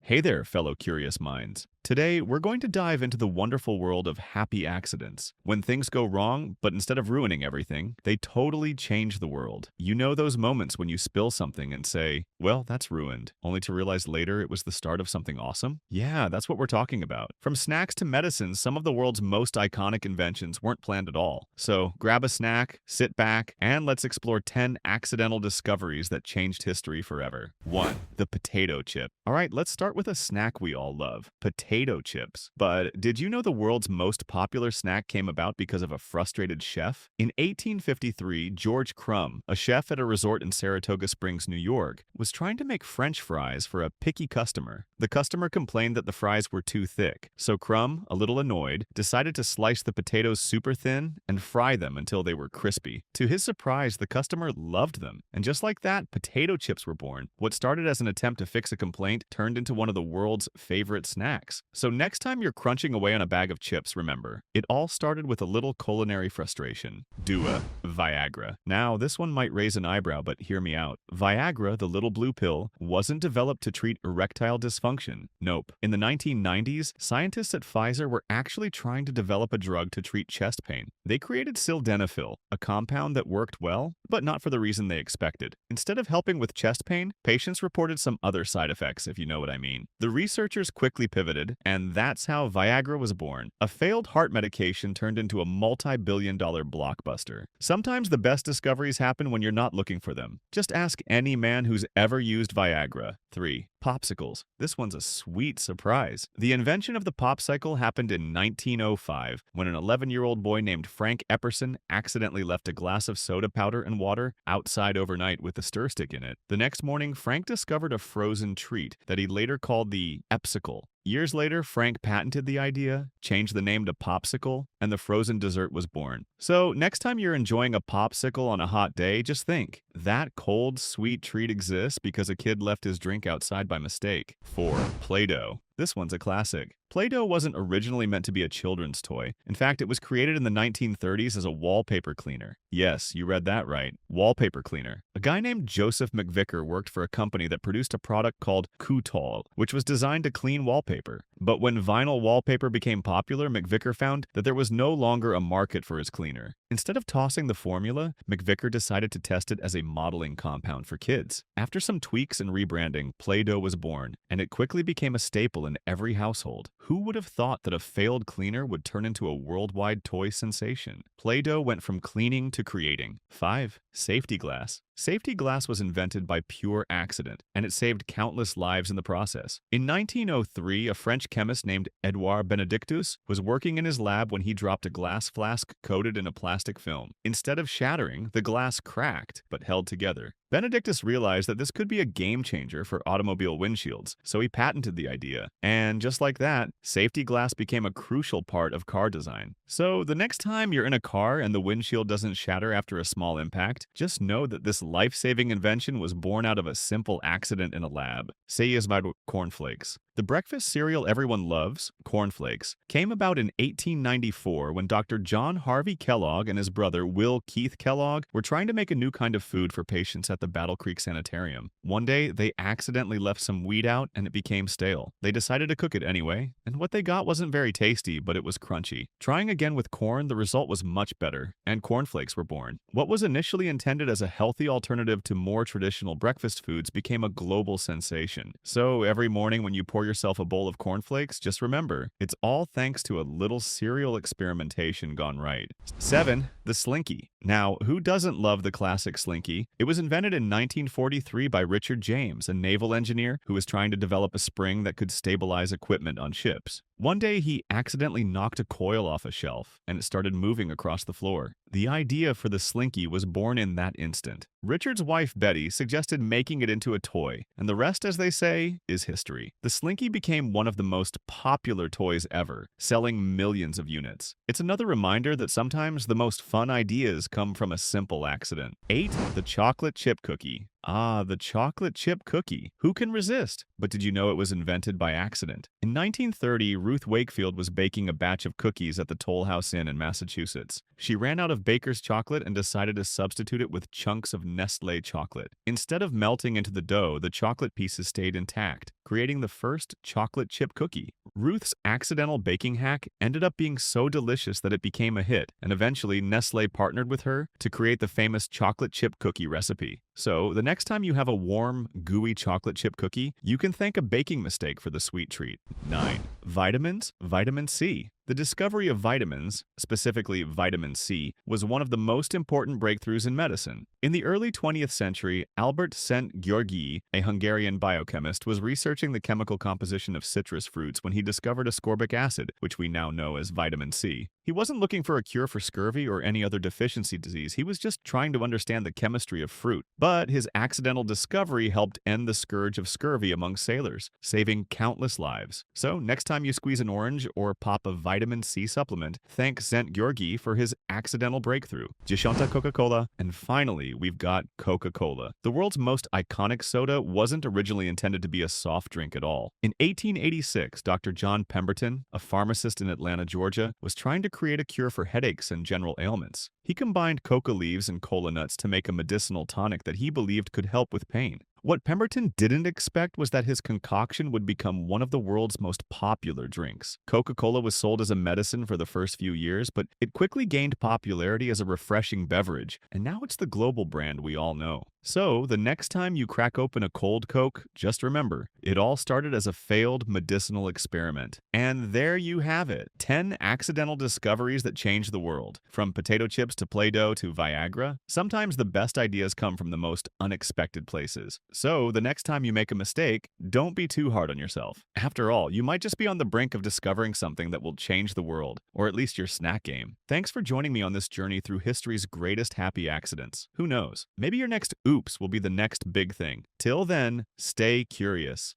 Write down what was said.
Hey there, fellow curious minds. Today, we're going to dive into the wonderful world of happy accidents. When things go wrong, but instead of ruining everything, they totally change the world. You know those moments when you spill something and say, well, that's ruined, only to realize later it was the start of something awesome? Yeah, that's what we're talking about. From snacks to medicines, some of the world's most iconic inventions weren't planned at all. So grab a snack, sit back, and let's explore 10 accidental discoveries that changed history forever. 1. The potato chip. All right, let's start with a snack we all love, potato chips. But did you know the world's most popular snack came about because of a frustrated chef? In 1853, George Crumb, a chef at a resort in Saratoga Springs, New York, was trying to make French fries for a picky customer. The customer complained that the fries were too thick, so Crumb, a little annoyed, decided to slice the potatoes super thin and fry them until they were crispy. To his surprise, the customer loved them, and just like that, potato chips were born. What started as an attempt to fix a complaint turned into one of the world's favorite snacks. So next time you're crunching away on a bag of chips, remember, it all started with a little culinary frustration. Dua, Viagra. Now, this one might raise an eyebrow, but hear me out. Viagra, the little blue pill, wasn't developed to treat erectile dysfunction. Nope. In the 1990s, scientists at Pfizer were actually trying to develop a drug to treat chest pain. They created sildenafil, a compound that worked well, but not for the reason they expected. Instead of helping with chest pain, patients reported some other side effects, if you know what I mean. The researchers quickly pivoted, and that's how Viagra was born. A failed heart medication turned into a multi-billion-dollar blockbuster. Sometimes the best discoveries happen when you're not looking for them. Just ask any man who's ever used Viagra. 3. Popsicles. This one's a sweet surprise. The invention of the popsicle happened in 1905 when an 11-year-old boy named Frank Epperson accidentally left a glass of soda powder and water outside overnight with a stir stick in it. The next morning, Frank discovered a frozen treat that he later called the Epsicle. Years later, Frank patented the idea, changed the name to Popsicle, and the frozen dessert was born. So next time you're enjoying a popsicle on a hot day, just think, that cold, sweet treat exists because a kid left his drink outside by mistake. 4. Play-Doh. This one's a classic. Play-Doh wasn't originally meant to be a children's toy. In fact, it was created in the 1930s as a wallpaper cleaner. Yes, you read that right. Wallpaper cleaner. A guy named Joseph McVicker worked for a company that produced a product called Cootol, which was designed to clean wallpaper. But when vinyl wallpaper became popular, McVicker found that there was no longer a market for his cleaner. Instead of tossing the formula, McVicker decided to test it as a modeling compound for kids. After some tweaks and rebranding, Play-Doh was born, and it quickly became a staple in every household. Who would have thought that a failed cleaner would turn into a worldwide toy sensation? Play-Doh went from cleaning to creating. 5. Safety glass. Safety glass was invented by pure accident, and it saved countless lives in the process. In 1903, a French chemist named Edouard Benedictus was working in his lab when he dropped a glass flask coated in a plastic film. Instead of shattering, the glass cracked, but held together. Benedictus realized that this could be a game changer for automobile windshields, so he patented the idea. And just like that, safety glass became a crucial part of car design. So the next time you're in a car and the windshield doesn't shatter after a small impact, just know that this life-saving invention was born out of a simple accident in a lab. Say is about cornflakes. The breakfast cereal everyone loves, cornflakes, came about in 1894 when Dr. John Harvey Kellogg and his brother Will Keith Kellogg were trying to make a new kind of food for patients at the Battle Creek Sanitarium. One day, they accidentally left some wheat out and it became stale. They decided to cook it anyway, and what they got wasn't very tasty, but it was crunchy. Trying again with corn, the result was much better, and cornflakes were born. What was initially intended as a healthy alternative to more traditional breakfast foods became a global sensation. So every morning when you pour yourself a bowl of cornflakes, just remember, it's all thanks to a little cereal experimentation gone right. 7. The Slinky. Now, who doesn't love the classic Slinky? It was invented in 1943 by Richard James, a naval engineer who was trying to develop a spring that could stabilize equipment on ships. One day, he accidentally knocked a coil off a shelf, and it started moving across the floor. The idea for the Slinky was born in that instant. Richard's wife, Betty, suggested making it into a toy, and the rest, as they say, is history. The Slinky became one of the most popular toys ever, selling millions of units. It's another reminder that sometimes the most fun ideas come from a simple accident. 8. The chocolate chip cookie. Ah, the chocolate chip cookie. Who can resist? But did you know it was invented by accident? In 1930, Ruth Wakefield was baking a batch of cookies at the Toll House Inn in Massachusetts. She ran out of baker's chocolate and decided to substitute it with chunks of Nestlé chocolate. Instead of melting into the dough, the chocolate pieces stayed intact, creating the first chocolate chip cookie. Ruth's accidental baking hack ended up being so delicious that it became a hit, and eventually Nestlé partnered with her to create the famous chocolate chip cookie recipe. So, the next time you have a warm, gooey chocolate chip cookie, you can thank a baking mistake for the sweet treat. 9. Vitamins, vitamin C. The discovery of vitamins, specifically vitamin C, was one of the most important breakthroughs in medicine. In the early 20th century, Albert Szent-Györgyi, a Hungarian biochemist, was researching the chemical composition of citrus fruits when he discovered ascorbic acid, which we now know as vitamin C. He wasn't looking for a cure for scurvy or any other deficiency disease, he was just trying to understand the chemistry of fruit. But his accidental discovery helped end the scourge of scurvy among sailors, saving countless lives. So, next time you squeeze an orange or pop a vitamin C supplement, thank Szent-Györgyi for his accidental breakthrough. Dziesiąta Coca-Cola. And finally, we've got Coca-Cola. The world's most iconic soda wasn't originally intended to be a soft drink at all. In 1886, Dr. John Pemberton, a pharmacist in Atlanta, Georgia, was trying to create a cure for headaches and general ailments. He combined coca leaves and cola nuts to make a medicinal tonic that he believed could help with pain. What Pemberton didn't expect was that his concoction would become one of the world's most popular drinks. Coca-Cola was sold as a medicine for the first few years, but it quickly gained popularity as a refreshing beverage, and now it's the global brand we all know. So, the next time you crack open a cold Coke, just remember, it all started as a failed medicinal experiment. And there you have it, 10 accidental discoveries that changed the world. From potato chips to Play-Doh to Viagra, sometimes the best ideas come from the most unexpected places. So, the next time you make a mistake, don't be too hard on yourself. After all, you might just be on the brink of discovering something that will change the world, or at least your snack game. Thanks for joining me on this journey through history's greatest happy accidents. Who knows? Maybe your next oops will be the next big thing. Till then, stay curious.